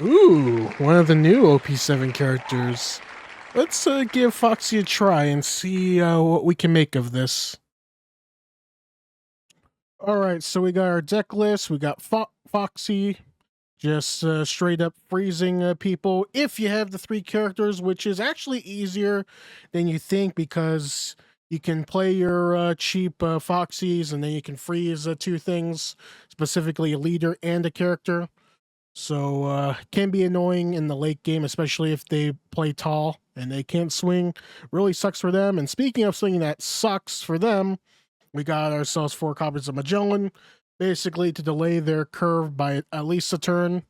Ooh, one of the new OP-07 characters. Let's give Foxy a try and see what we can make of this. Alright, so we got our deck list. We got Foxy, just straight up freezing people. If you have the 3 characters, which is actually easier than you think because you can play your cheap Foxies and then you can freeze 2 things, specifically a leader and a character. So can be annoying in the late game, especially if they play tall and they can't swing. Really sucks for them. And speaking of swinging that sucks for them, we got ourselves 4 copies of Magellan, basically to delay their curve by at least a turn.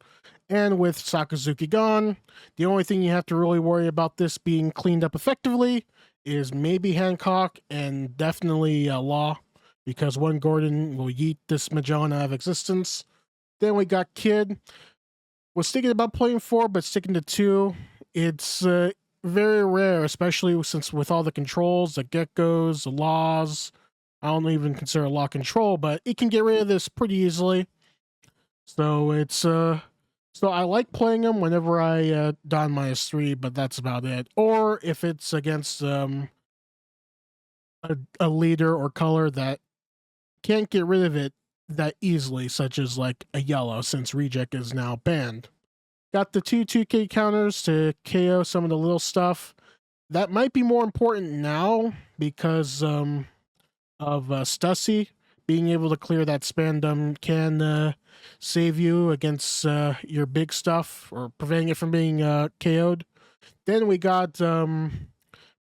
And with Sakazuki gone, the only thing you have to really worry about this being cleaned up effectively is maybe Hancock and definitely Law, because one Gordon will yeet this Magellan out of existence. Then we got Kid. Was thinking about playing 4, but sticking to 2. It's very rare, especially since with all the controls, the geckos, the laws. I don't even consider law control, but it can get rid of this pretty easily. So it's so I like playing them whenever I don -3, but that's about it. Or if it's against a leader or color that can't get rid of it that easily, such as like a yellow, since reject is now banned. Got the 2K counters to KO some of the little stuff. That might be more important now because of Stussy. Being able to clear that spandom can save you against your big stuff or preventing it from being KO'd. Then we got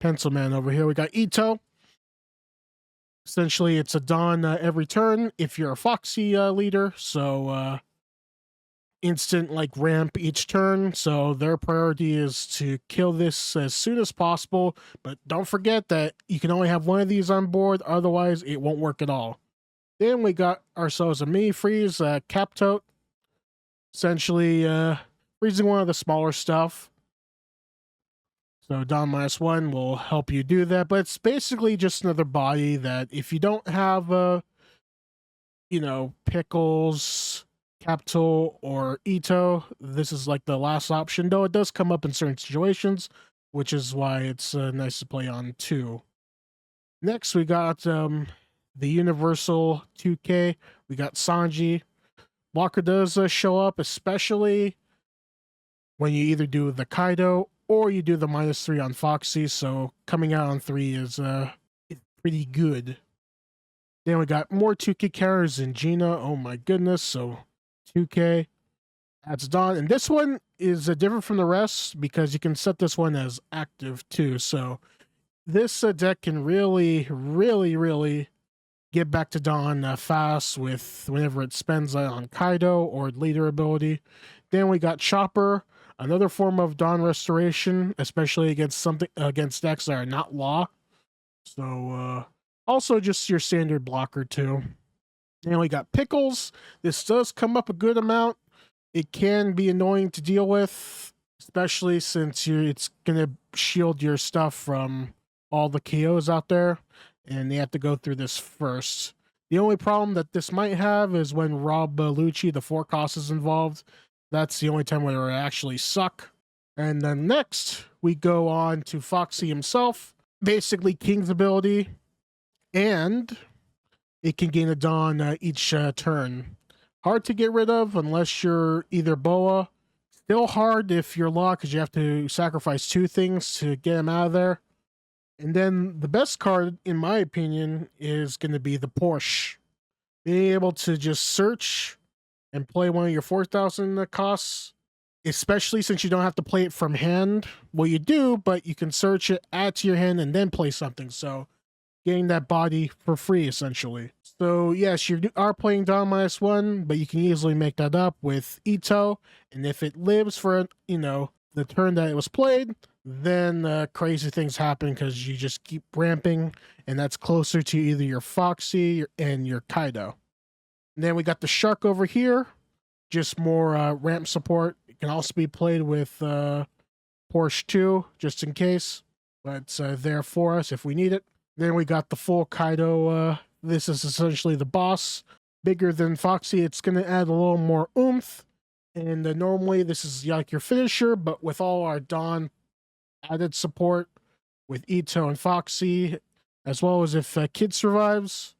Pencil Man over here. We got Ito. Essentially, it's a Dawn every turn if you're a Foxy leader. So instant like ramp each turn. So their priority is to kill this as soon as possible. But don't forget that you can only have one of these on board. Otherwise, it won't work at all. Then we got ourselves a mini freeze cap tote. Essentially freezing one of the smaller stuff. So Dawn -1 will help you do that, but it's basically just another body that if you don't have Pickles, Capital, or Ito, this is like the last option, though it does come up in certain situations, which is why it's nice to play on 2. Next, we got the Universal 2K. We got Sanji. Blocker does show up, especially when you either do the Kaido or you do the -3 on Foxy, so coming out on 3 is pretty good. Then we got more 2K characters in Gina. Oh my goodness, so 2K. That's done. And this one is different from the rest because you can set this one as active too. So this deck can really, really, really get back to Dawn fast with whenever it spends on Kaido or leader ability. Then we got Chopper, another form of Dawn restoration, especially against decks that are not law. So also just your standard blocker too. And we got Pickles. This does come up a good amount. It can be annoying to deal with, especially since it's gonna shield your stuff from all the KOs out there, and they have to go through this first. The only problem that this might have is when Rob Lucci, the 4 cost, is involved. That's the only time where it actually suck. And then next, we go on to Foxy himself. Basically, King's ability, and it can gain a Dawn each turn. Hard to get rid of unless you're either Boa. Still hard if you're Law because you have to sacrifice 2 things to get him out of there. And then the best card, in my opinion, is going to be the Porsche. Being able to just search and play one of your 4,000 costs, especially since you don't have to play it from hand. Well, you do, but you can search it, add to your hand, and then play something. So getting that body for free, essentially. So yes, you are playing Dawn -1, but you can easily make that up with Ito. And if it lives for, the turn that it was played, then crazy things happen because you just keep ramping, and that's closer to either your Foxy and your Kaido. And then we got the Shark over here, just more ramp support. It can also be played with Porsche 2, just in case, but it's there for us if we need it. Then we got the full Kaido. This is essentially the boss. Bigger than Foxy. It's going to add a little more oomph. And normally this is like your finisher, but with all our Dawn added support with Ito and Foxy, as well as if Kid survives,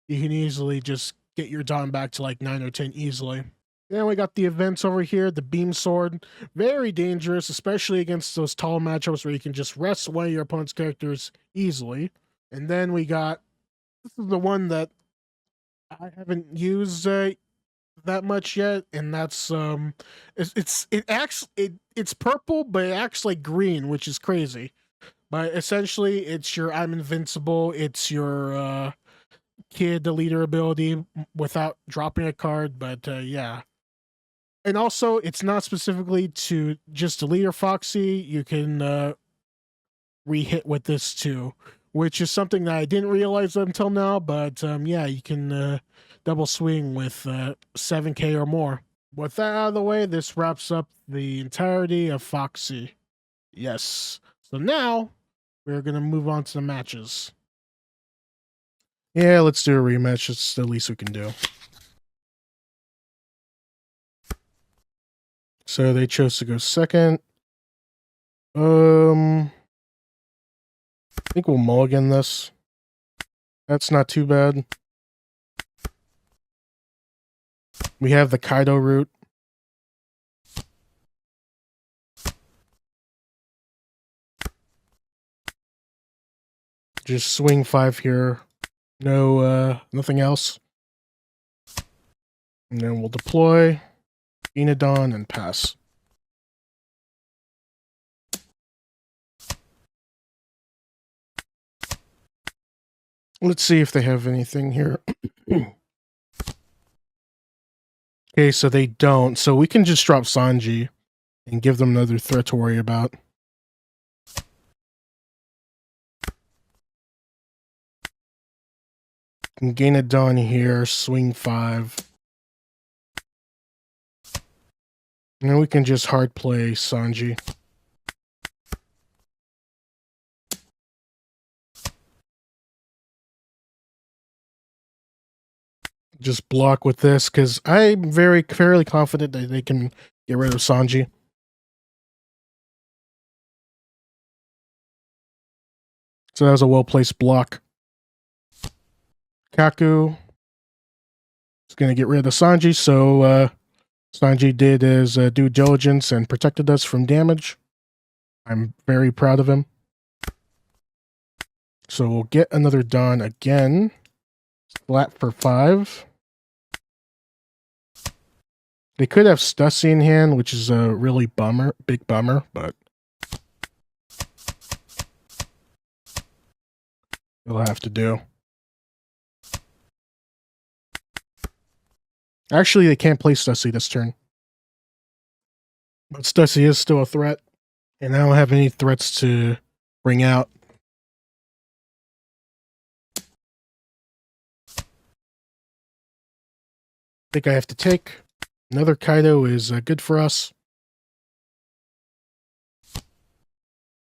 you can easily just get your Dawn back to like 9 or 10 easily. Then we got the events over here, the Beam Sword. Very dangerous, especially against those tall matchups where you can just rest one of your opponent's characters easily. And then we got, this is the one that I haven't used that much yet, and that's it's purple, but it acts like green, which is crazy. But essentially, it's your I'm invincible. It's your Kid, the leader ability without dropping a card. But yeah, and also it's not specifically to just the leader Foxy. You can re-hit with this too, which is something that I didn't realize until now. But yeah, you can double swing with 7K or more. With that out of the way, this wraps up the entirety of Foxy. Yes. So now we're gonna move on to the matches. Yeah, let's do a rematch. It's the least we can do. So they chose to go second. I think we'll mulligan this. That's not too bad. We have the Kaido route. Just swing 5 here. No, nothing else. And then we'll deploy Enodon and pass. Let's see if they have anything here. Okay, so they don't. So we can just drop Sanji and give them another threat to worry about. Can gain a Dawn here, swing 5. And then we can just hard play Sanji. Just block with this, because I'm fairly confident that they can get rid of Sanji. So that was a well-placed block. Kaku is going to get rid of Sanji, so Sanji did his due diligence and protected us from damage. I'm very proud of him. So we'll get another Dawn again. Flat for 5. They could have Stussy in hand, which is a really big bummer, but they'll have to do. Actually, they can't play Stussy this turn. But Stussy is still a threat, and I don't have any threats to bring out. I think I have to take. Another Kaido is good for us.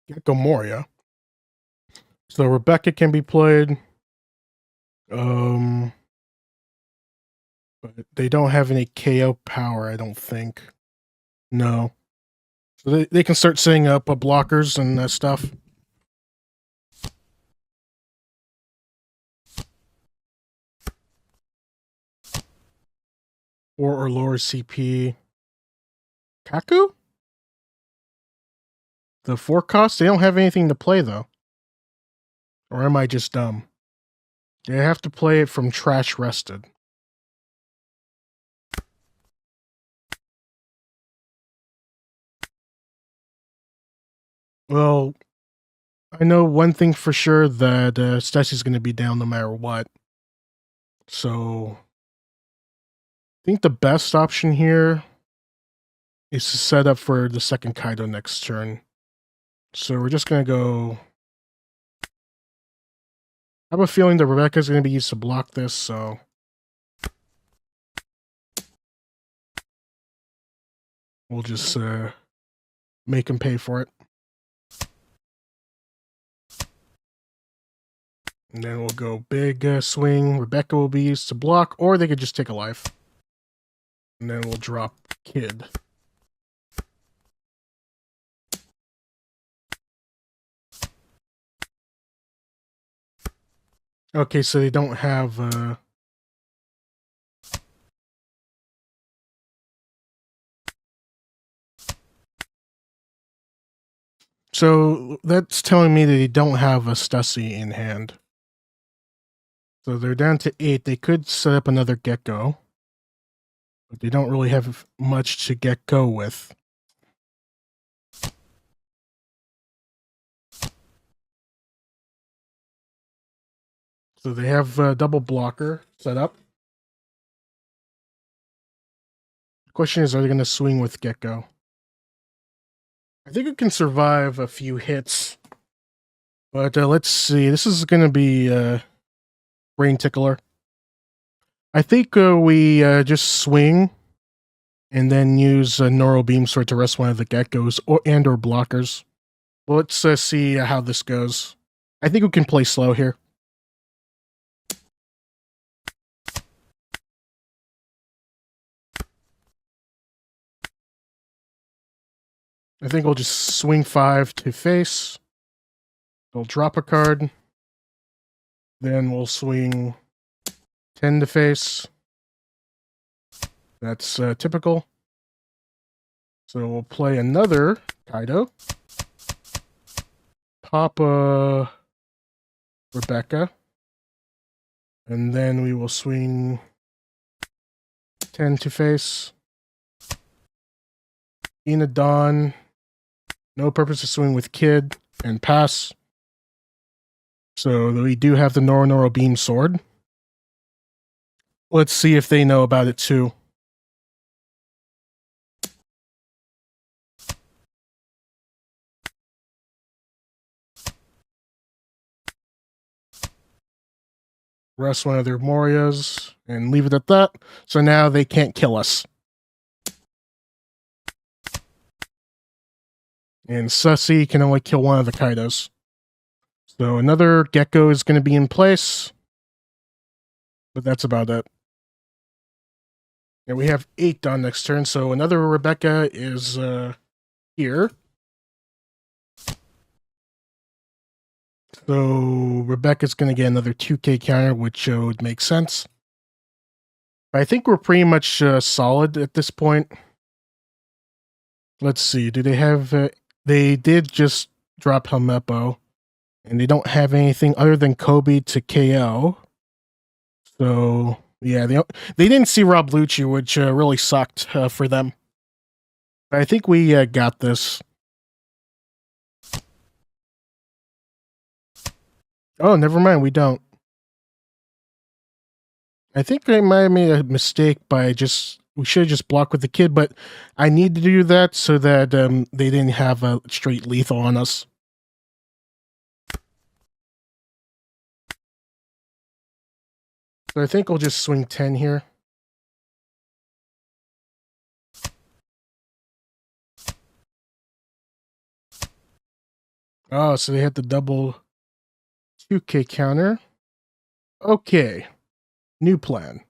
Gecko Moria. So Rebecca can be played. But they don't have any KO power, I don't think. No. So they can start setting up blockers and stuff. Or lower CP. Kaku? The 4 cost? They don't have anything to play, though. Or am I just dumb? They have to play it from trash rested. Well, I know one thing for sure, that Stacy's going to be down no matter what. So I think the best option here is to set up for the second Kaido next turn. So we're just going to go... I have a feeling that Rebecca's going to be used to block this, so... we'll just make him pay for it. And then we'll go big swing. Rebecca will be used to block, or they could just take a life. And then we'll drop Kid. Okay, so they don't have so that's telling me that they don't have a Stussy in hand. So they're down to 8. They could set up another Gecko, but they don't really have much to Gecko with. So they have a double blocker set up. The question is, are they going to swing with Gecko? I think it can survive a few hits. But let's see. This is going to be Brain Tickler. I think we just swing and then use a Neural Beam Sword to rest one of the Geckos or blockers. Well, let's see how this goes. I think we can play slow here. I think we'll just swing 5 to face. We'll drop a card. Then we'll swing 10 to face. That's typical. So we'll play another Kaido. Pop a Rebecca. And then we will swing 10 to face. Dawn. No purpose to swing with Kid and pass. So we do have the Neural Beam Sword. Let's see if they know about it too. Rest one of their Morias and leave it at that. So now they can't kill us. And Sussy can only kill one of the Kaidos. So another Gecko is going to be in place. But that's about it. And we have 8 on next turn, so another Rebecca is here. So Rebecca's going to get another 2k counter, which would make sense. I think we're pretty much solid at this point. Let's see, do they have... they did just drop Helmeppo, and they don't have anything other than Kobe to KO. So, yeah, they didn't see Rob Lucci, which really sucked for them. But I think we got this. Oh, never mind, we don't. I think I might have made a mistake by we should have just blocked with the Kid, but I need to do that so that they didn't have a straight lethal on us. So I think we'll just swing 10 here. Oh, so they had the double 2k counter. Okay, new plan.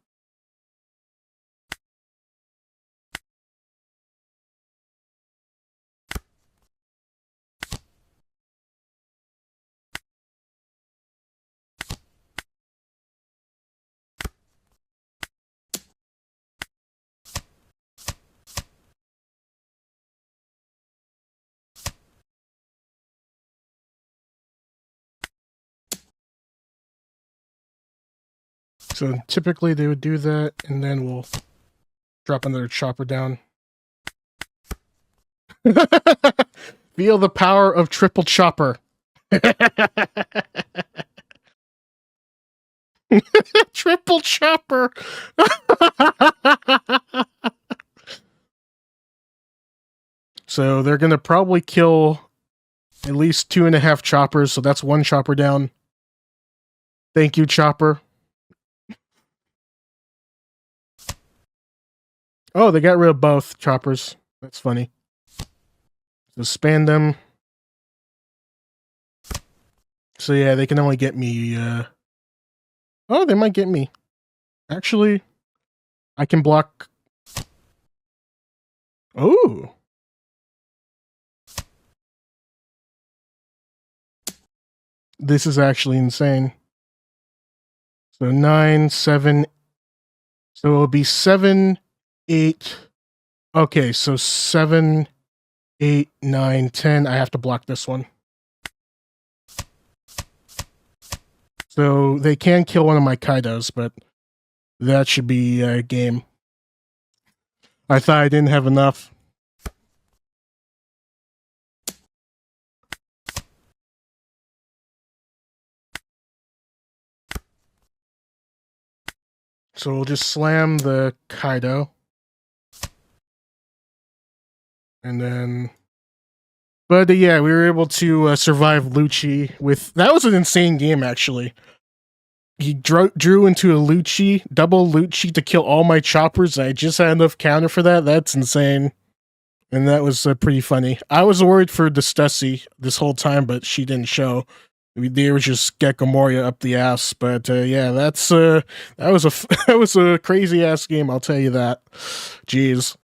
So typically they would do that, and then we'll drop another chopper down. Feel the power of triple chopper. Triple chopper. So they're going to probably kill at least 2.5 choppers, so that's 1 chopper down. Thank you, chopper. Oh, they got rid of both choppers. That's funny. So span them. So yeah, they can only get me... Oh, they might get me. Actually, I can block... Oh! This is actually insane. So 9, 7. So it'll be 7, 8. Okay, so 7, 8, 9, 10. I have to block this one. So they can kill one of my Kaidos, but that should be a game. I thought I didn't have enough. So we'll just slam the Kaido. And then... But yeah, we were able to survive Lucci with... That was an insane game, actually. He drew into a Lucci, double Lucci to kill all my choppers. I just had enough counter for that. That's insane. And that was pretty funny. I was worried for Stussy this whole time, but she didn't show. They were just Gecko Moria up the ass. But yeah, that was a that was a crazy ass game. I'll tell you that. Jeez.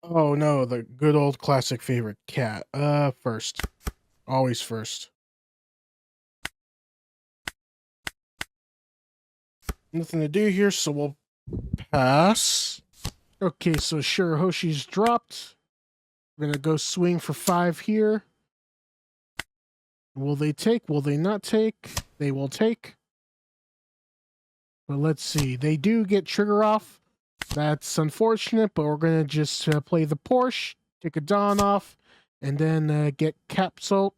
Oh no, the good old classic favorite cat. First, always first. Nothing to do here, so we'll pass. Okay, so Shirahoshi's dropped. We're gonna go swing for 5 here. Will they take? Will they not take? They will take. But let's see. They do get trigger off. That's unfortunate, but we're gonna just play the Porsche, take a Dawn off, and then get Capsule.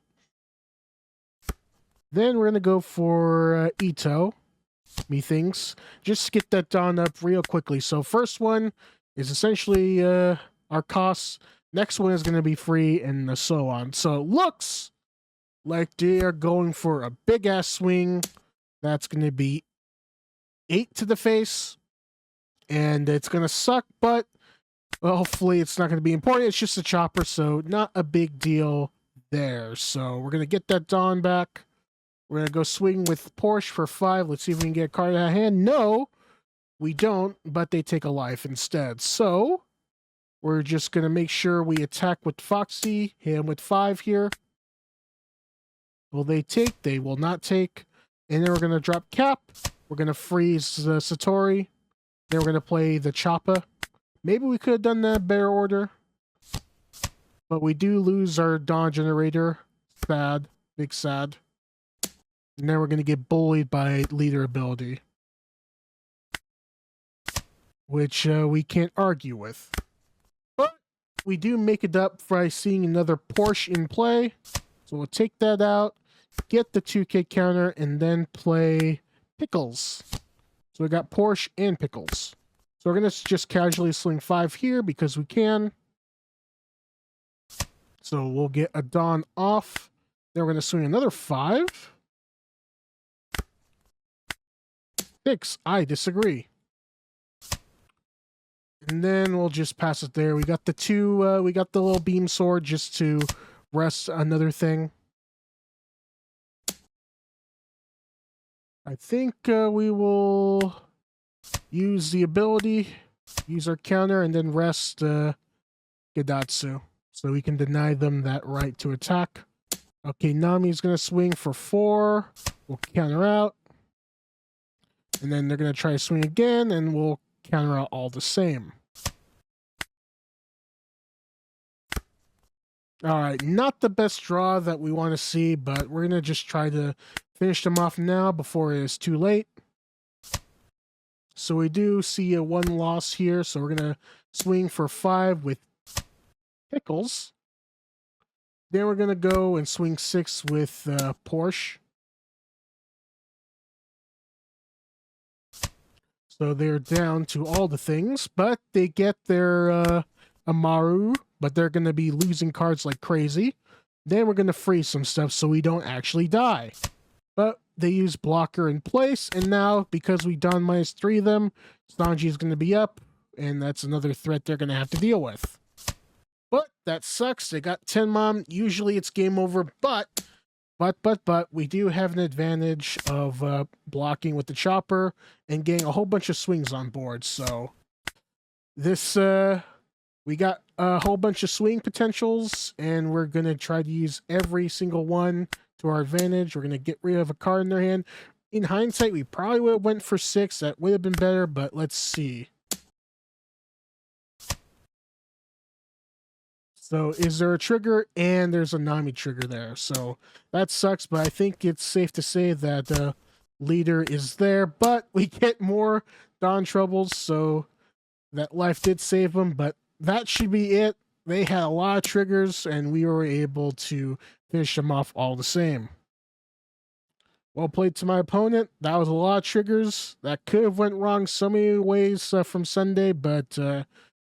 Then we're gonna go for Ito. Methinks. Just get that Dawn up real quickly. So first one is essentially our costs. Next one is going to be free, and so on. So it looks like they are going for a big-ass swing. That's going to be 8 to the face, and it's going to suck, but well, hopefully it's not going to be important. It's just a chopper, so not a big deal there. So we're going to get that Dawn back. We're going to go swing with Porsche for 5. Let's see if we can get a card out of hand. No, we don't, but they take a life instead. So we're just going to make sure we attack with Foxy, hit him with 5 here. Will they take? They will not take. And then we're going to drop Cap. We're going to freeze Satori. Then we're going to play the Choppa. Maybe we could have done that better order. But we do lose our Dawn Generator. Sad. Big sad. And then we're going to get bullied by leader ability. Which we can't argue with. But we do make it up by seeing another Porsche in play. So we'll take that out, get the 2K counter, and then play Pickles. So we got Porsche and Pickles. So we're going to just casually sling 5 here because we can. So we'll get a Dawn off. Then we're going to swing another 5. 6. I disagree. And then we'll just pass it there. We got the 2, we got the little beam sword just to rest another thing. I think we will use the ability, use our counter, and then rest Gedatsu. So we can deny them that right to attack. Okay, Nami's going to swing for 4. We'll counter out. And then they're going to try to swing again, and we'll counter out all the same. Alright, not the best draw that we want to see, but we're going to just try to finish them off now before it is too late. So we do see a 1 loss here, so we're going to swing for 5 with Pickles. Then we're going to go and swing 6 with Porsche. So they're down to all the things, but they get their Amaru, but they're going to be losing cards like crazy. Then we're going to freeze some stuff so we don't actually die. But they use blocker in place, and now, because we done -3 them, Sanji is going to be up, and that's another threat they're going to have to deal with. But that sucks. They got 10 mom. Usually it's game over, but we do have an advantage of blocking with the chopper and getting a whole bunch of swings on board. So this, we got a whole bunch of swing potentials, and we're going to try to use every single one to our advantage. We're going to get rid of a card in their hand. In hindsight, we probably would have went for 6. That would have been better, but let's see. So is there a trigger? And there's a Nami trigger there. So that sucks, but I think it's safe to say that the leader is there. But we get more Dawn Troubles, so that life did save them. But that should be it. They had a lot of triggers, and we were able to finish them off all the same. Well played to my opponent. That was a lot of triggers. That could have went wrong so many ways from Sunday, but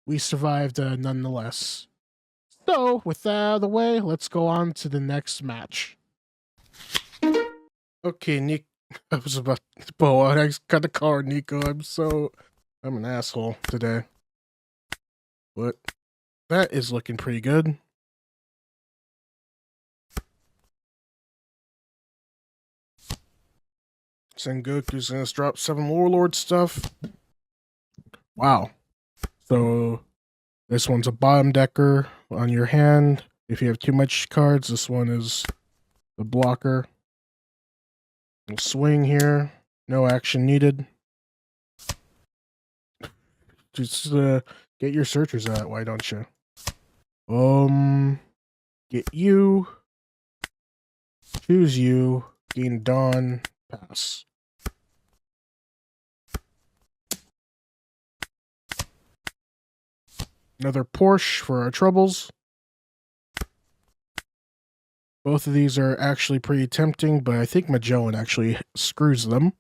we survived nonetheless. So, with that out of the way, let's go on to the next match. Okay, Nick. I was about to pull out. I got the card, Nico. I'm an asshole today. But that is looking pretty good. Sengoku's gonna drop 7 Warlord stuff. Wow. So this one's a bottom decker on your hand. If you have too much cards, this one is the blocker. We'll swing here. No action needed. Just get your searchers out, why don't you? Get you. Choose you. Gain Dawn. Pass. Another Porsche for our troubles. Both of these are actually pretty tempting, but I think Magellan actually screws them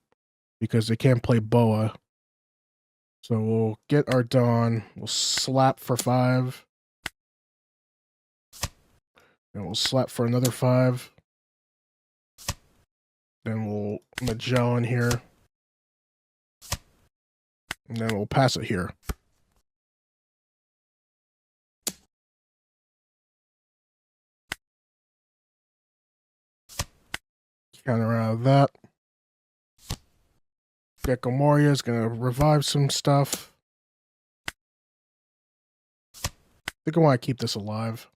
because they can't play Boa. So we'll get our Dawn. We'll slap for 5. And we'll slap for another 5. Then we'll Magellan here. And then we'll pass it here. Counter out of that. Gecko Moria is going to revive some stuff. I think I want to keep this alive.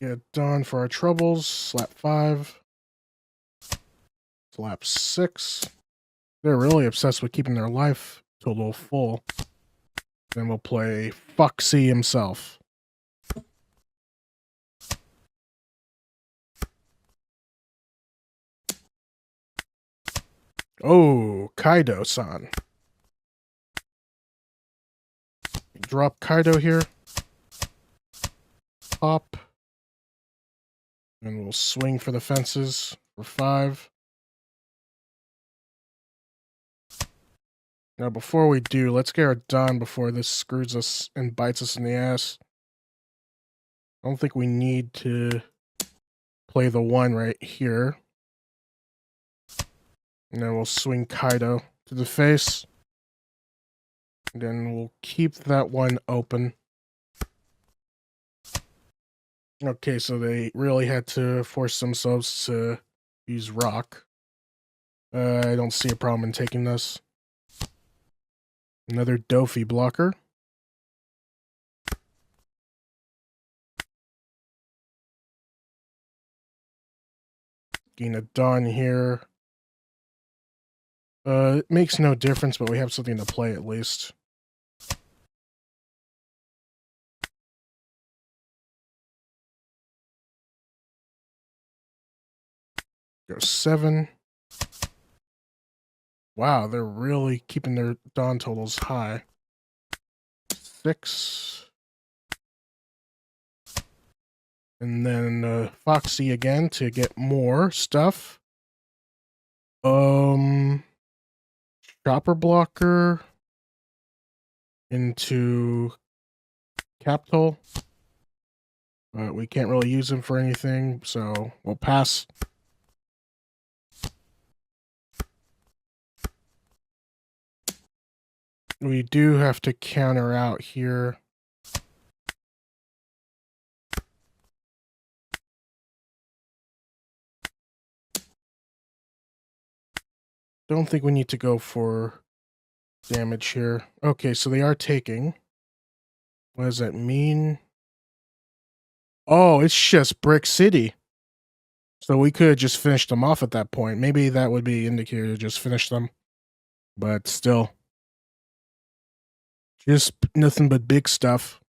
Get Dawn for our troubles. Slap 5. Slap 6. They're really obsessed with keeping their life total full. Then we'll play Foxy himself. Oh, Kaido-san. Drop Kaido here. Pop. And we'll swing for the fences for 5. Now, before we do, let's get our Dawn before this screws us and bites us in the ass. I don't think we need to play the 1 right here. And then we'll swing Kaido to the face. And then we'll keep that 1 open. Okay, so they really had to force themselves to use rock. I don't see a problem in taking this. Another Dofi blocker. Gain a Dawn here. It makes no difference, but we have something to play at least. Go 7. Wow, they're really keeping their Dawn totals high. 6. And then Foxy again to get more stuff. Chopper blocker into Capital. But we can't really use him for anything, so we'll pass. We do have to counter out here. Don't think we need to go for damage here. Okay, so they are taking. What does that mean? Oh, it's just Brick City. So we could have just finished them off at that point. Maybe that would be indicator to just finish them. But still. Just nothing but big stuff.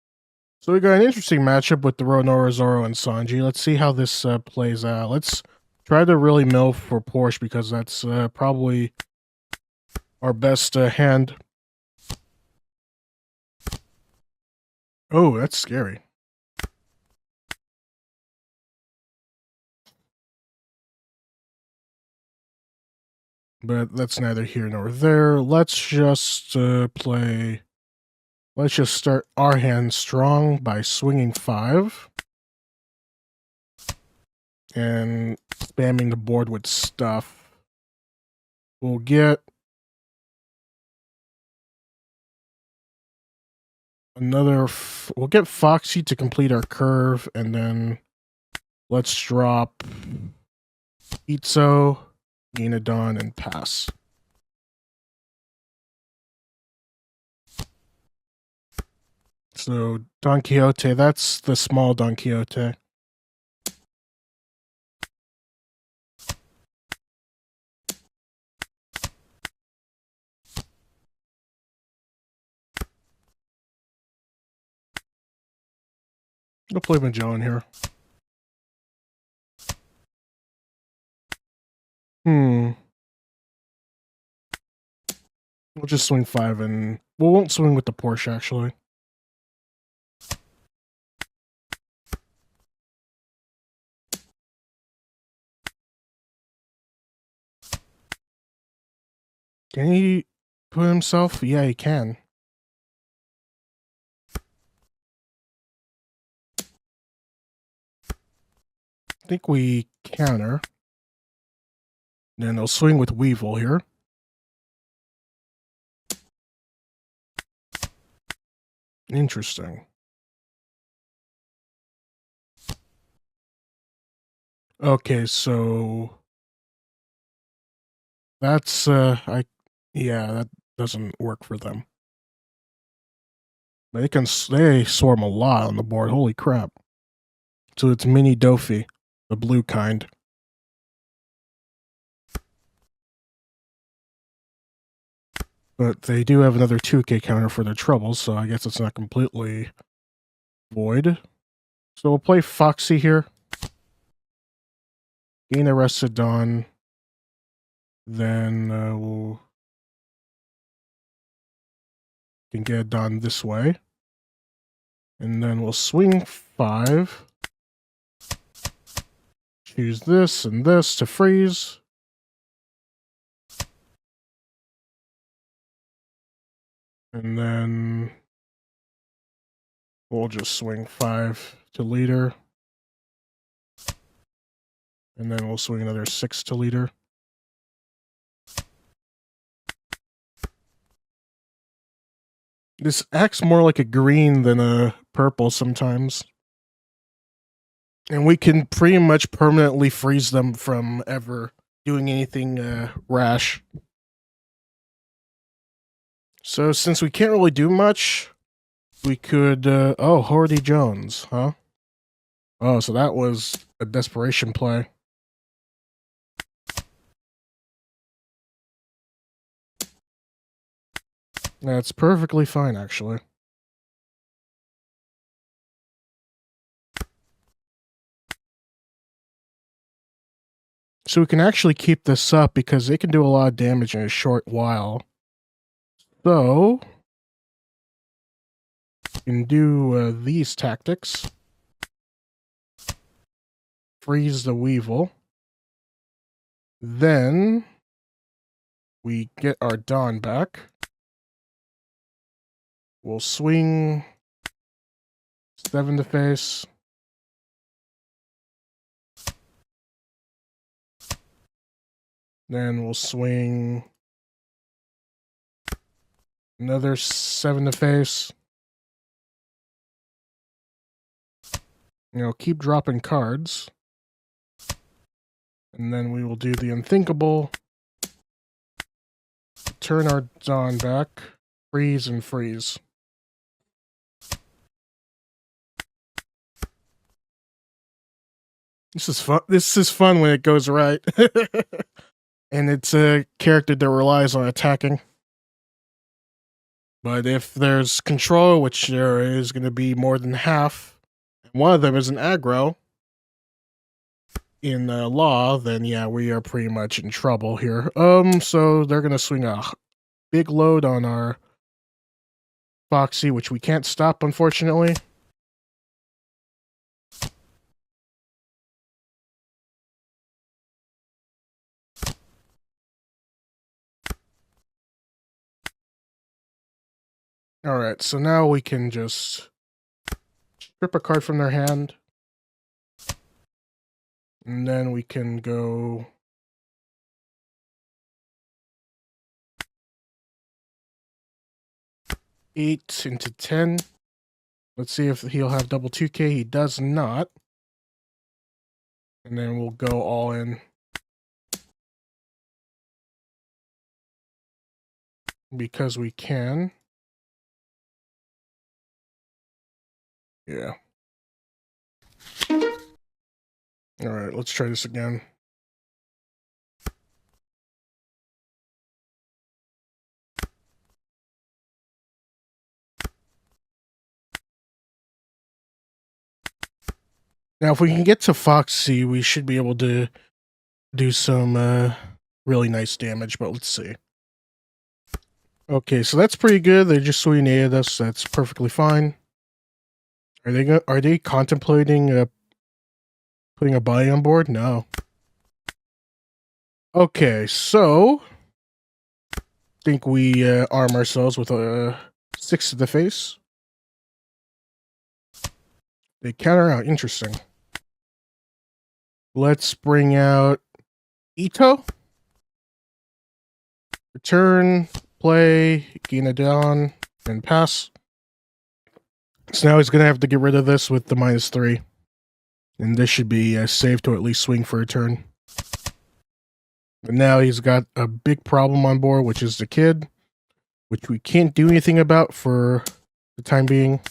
So we got an interesting matchup with the Ronora, Zoro, and Sanji. Let's see how this plays out. Let's try to really mill for Porsche because that's probably our best hand. Oh, that's scary. But that's neither here nor there. Let's just play... Let's just start our hand strong by swinging 5. And spamming the board with stuff. We'll get... we'll get Foxy to complete our curve, and then let's drop Itzo, Ginadon, and pass. So Don Quixote, that's the small Don Quixote. I'll play Magellan here. We'll just swing 5 and... We won't swing with the Porsche, actually. Can he put himself? Yeah, he can. I think we counter. Then he'll swing with Weevil here. Interesting. Okay, so that's yeah, that doesn't work for them. They swarm a lot on the board. Holy crap. So it's Mini Dofi, the blue kind. But they do have another 2K counter for their troubles, so I guess it's not completely void. So we'll play Foxy here. Gain the rest of Dawn. Then we'll can get Dawn this way. And then we'll swing 5. Choose this and this to freeze. And then we'll just swing 5 to leader. And then we'll swing another 6 to leader. This acts more like a green than a purple sometimes. And we can pretty much permanently freeze them from ever doing anything rash. So since we can't really do much, we could... oh, Hordy Jones, huh? Oh, so that was a desperation play. That's perfectly fine, actually. So we can actually keep this up because they can do a lot of damage in a short while. So, we can do these tactics. Freeze the Weevil. Then, we get our Dawn back. We'll swing 7 to face. Then we'll swing another 7 to face. You know, keep dropping cards. And then we will do the unthinkable. return our Dawn back. Freeze and freeze. This is fun. This is fun when it goes right. And it's a character that relies on attacking. But if there's control, which there is going to be more than half, and one of them is an aggro in law, then yeah, we are pretty much in trouble here. So they're going to swing a big load on our Foxy, which we can't stop, unfortunately. Alright, so now we can just strip a card from their hand. And then we can go... eight into 10. Let's see if he'll have double 2K. He does not. And then we'll go all in. Because we can. Yeah. Alright, let's try this again. Now, if we can get to Foxy, we should be able to do some really nice damage, but let's see. Okay, so that's pretty good. They just swinged us. That's perfectly fine. Are they contemplating putting a buy on board? No. Okay, so I think we arm ourselves with a 6 to the face. They counter out. Interesting. Let's bring out Ito. Return, play, gain a down, and pass. So now he's going to have to get rid of this with the -3. And this should be safe to at least swing for a turn. But now he's got a big problem on board, which is the kid, which we can't do anything about for the time being.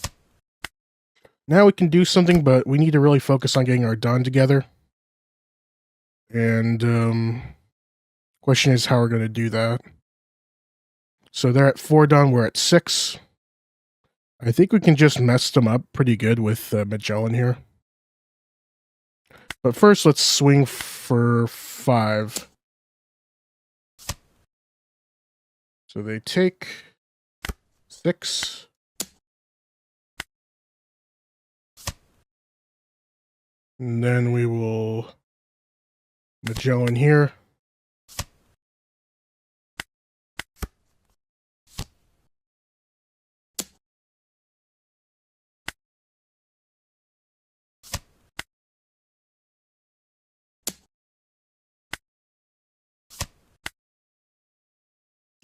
Now we can do something, but we need to really focus on getting our Dawn together. And question is how we're going to do that. So they're at 4 Dawn, we're at 6. I think we can just mess them up pretty good with Magellan here. But first, let's swing for 5. So they take 6. And then we will Magellan here.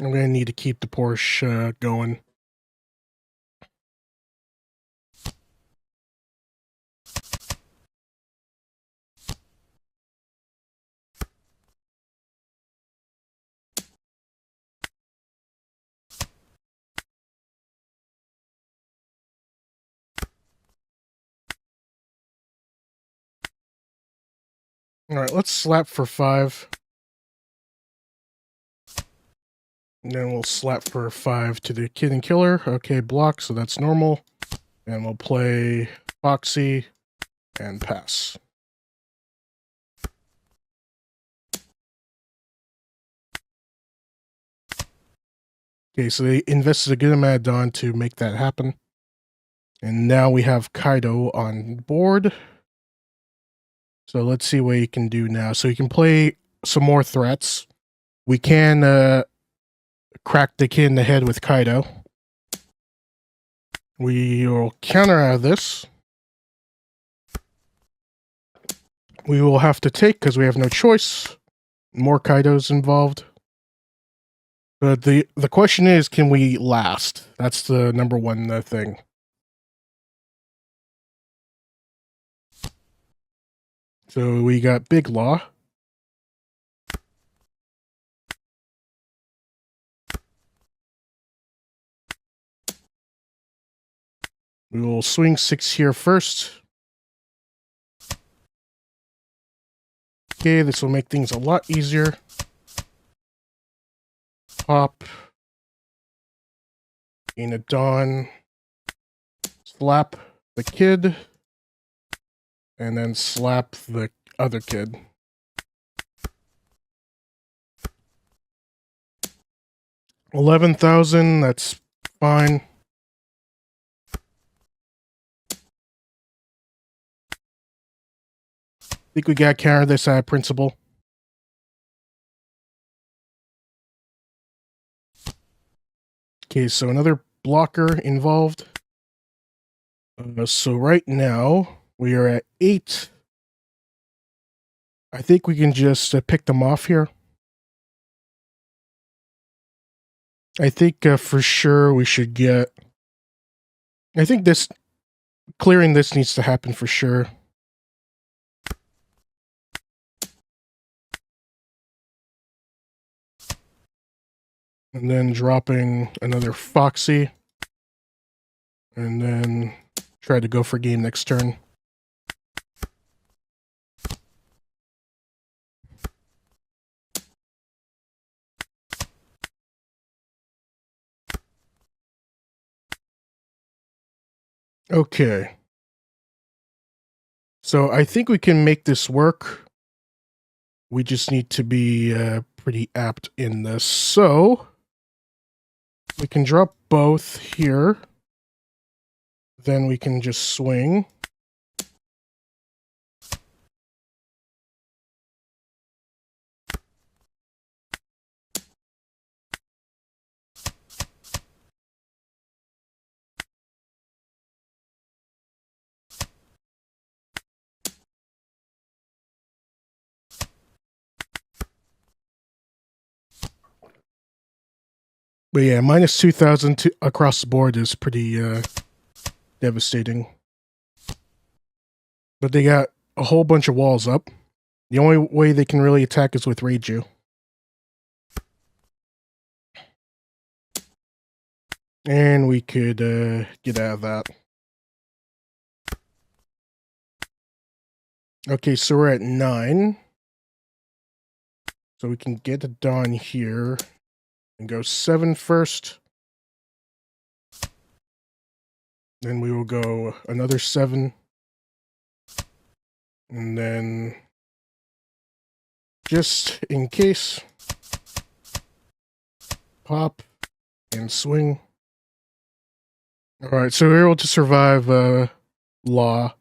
I'm going to need to keep the Porsche going. Alright, let's slap for 5. And then we'll slap for 5 to the Kid and Killer. Okay, block, so that's normal. And we'll play Foxy and pass. Okay, so they invested a good amount of Dawn to make that happen. And now we have Kaido on board. So let's see what he can do now. So he can play some more threats. We can crack the kid in the head with Kaido. We will counter out of this. We will have to take because we have no choice. More Kaidos involved. But the question is, can we last? That's the number one thing. So we got Big Law. We will swing 6 here first. Okay, this will make things a lot easier. Pop. In a dawn. Slap the kid. And then slap the other kid. $11,000, that's fine. I think we got carry this at principal. Okay, so another blocker involved. So right now, we are at 8. I think we can just pick them off here. I think for sure we should get... I think this... Clearing this needs to happen for sure. And then dropping another Foxy. And then try to go for game next turn. Okay. So I think we can make this work. We just need to be pretty apt in this. So we can drop both here. Then we can just swing. But yeah, minus 2,000 across the board is pretty devastating. But they got a whole bunch of walls up. The only way they can really attack is with Reiju. And we could get out of that. Okay, so we're at 9. So we can get a Dawn here. And go 7 first. Then we will go another 7. And then, just in case, pop and swing. Alright, so we're able to survive Law.